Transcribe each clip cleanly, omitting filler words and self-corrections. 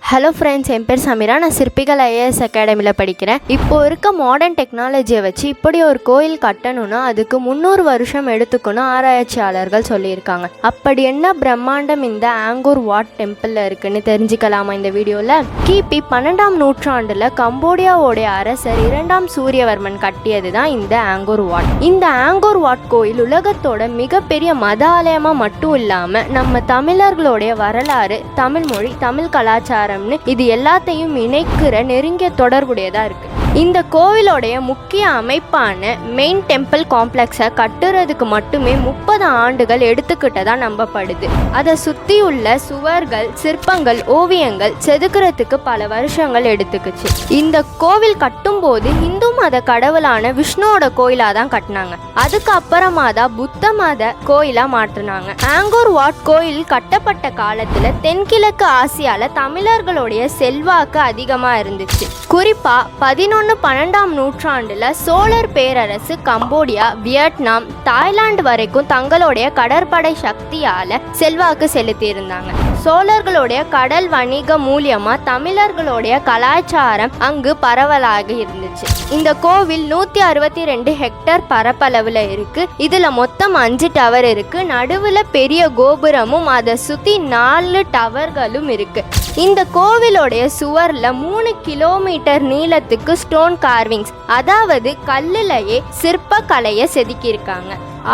Hello friends, என் பேர் சமீரா. நான் சிற்பிகள் ஐஏஎஸ் அகாடமியில் படிக்கிறேன். இப்போ இருக்க மாடர்ன் டெக்னாலஜியை வச்சு இப்படி ஒரு கோயில் கட்டணும்னா அதுக்கு 300 வருஷம் எடுத்துக்கணும் ஆராய்ச்சியாளர்கள் சொல்லியிருக்காங்க. அப்படி என்ன பிரம்மாண்டம் இந்த ஆங்கூர் வாட் டெம்பிளில் இருக்குன்னு தெரிஞ்சுக்கலாமா இந்த வீடியோவில்? கிபி 12ஆம் நூற்றாண்டில் கம்போடியாவோடைய அரசர் 2ஆம் சூரியவர்மன் கட்டியது தான் இந்த ஆங்கூர் வாட். இந்த ஆங்கூர் வாட் கோயில் உலகத்தோட மிகப்பெரிய மத ஆலயமாக மட்டும் இல்லாமல் நம்ம தமிழர்களுடைய வரலாறு, தமிழ் மொழி, தமிழ் கலாச்சாரம் இது எல்லாத்தையும் இணைக்கிற நெருங்கிய தொடர்புடையதா இருக்கு. இந்த கோவிலோடைய முக்கிய அமைப்பான மெயின் டெம்பிள் காம்ப்ளெக்ஸை கட்டுறதுக்கு மட்டுமே 30 ஆண்டுகள் எடுத்துக்கிட்டதா நம்பப்படுது. அதை சுற்றியுள்ள சுவர்கள், சிற்பங்கள், ஓவியங்கள் செதுக்கிறதுக்கு பல வருஷங்கள் எடுத்துக்குச்சு. இந்த கோவில் கட்டும்போது இந்து மத கடவுளான விஷ்ணுவோட கோயிலாக தான் கட்டினாங்க. அதுக்கப்புறமா தான் புத்த மத கோயிலாக மாற்றினாங்க. ஆங்கூர் வாட் கோயில் கட்டப்பட்ட காலத்தில் தென்கிழக்கு ஆசியாவில் தமிழர்களுடைய செல்வாக்கு அதிகமாக இருந்துச்சு. குறிப்பாக 11-12ஆம் நூற்றாண்டில் சோழர் பேரரசு கம்போடியா, வியட்நாம், தாய்லாந்து வரைக்கும் தங்களுடைய கடற்படை சக்தியால் செல்வாக்கு செலுத்தியிருந்தாங்க. சோழர்களுடைய கடல் வணிக மூலியமா தமிழர்களுடைய கலாச்சாரம் அங்கு பரவலாக இருந்துச்சு. இந்த கோவில் 162 ஹெக்டேர் பரப்பளவுல இருக்கு. இதுல மொத்தம் 5 டவர் இருக்கு. நடுவுல பெரிய கோபுரமும் அதை சுத்தி 4 டவர்களும் இருக்கு. இந்த கோவிலோடைய சுவர்ல 3 கிலோமீட்டர் நீளத்துக்கு ஸ்டோன் கார்விங்ஸ், அதாவது கல்லுலயே சிற்ப கலையை செதுக்கியிருக்காங்க.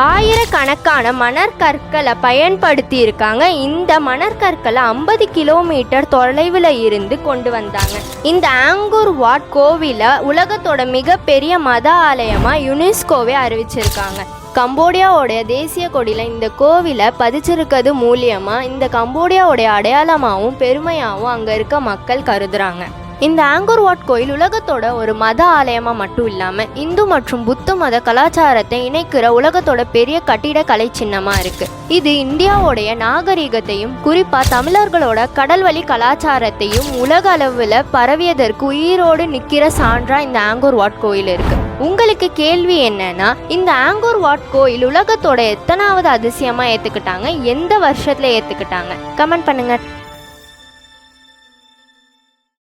ஆயிரக்கணக்கான மணற்கற்களை பயன்படுத்தி இருக்காங்க. இந்த மணற்கற்களை 50 கிலோமீட்டர் தொலைவில் இருந்து கொண்டு வந்தாங்க. இந்த ஆங்கூர் வாட் கோவிலை உலகத்தோட மிகப்பெரிய மத ஆலயமாக யுனெஸ்கோவே அறிவிச்சிருக்காங்க. கம்போடியாவோடைய தேசிய கொடியில் இந்த கோவிலை பதிச்சிருக்கிறது மூலியமாக இந்த கம்போடியாவோடைய அடையாளமாகவும் பெருமையாகவும் அங்கே இருக்க மக்கள் கருதுறாங்க. இந்த ஆங்கூர் வாட் கோயில் உலகத்தோட ஒரு மத ஆலயமாக மட்டும் இல்லாமல் இந்து மற்றும் புத்த மத கலாச்சாரத்தை இணைக்கிற உலகத்தோட பெரிய கட்டிடக்கலை சின்னமாக இருக்குது. இது இந்தியாவோடைய நாகரிகத்தையும் குறிப்பாக தமிழர்களோட கடல்வழி கலாச்சாரத்தையும் உலக அளவில் பரவியதற்கு உயிரோடு நிற்கிற சான்றா இந்த ஆங்கூர் வாட் கோயில் இருக்குது. உங்களுக்கு கேள்வி என்னன்னா, இந்த ஆங்கூர் வாட் கோயில் உலகத்தோட எத்தனாவது அதிசயமாக ஏற்றுக்கிட்டாங்க, எந்த வருஷத்தில் ஏற்றுக்கிட்டாங்க? கமெண்ட் பண்ணுங்கள்.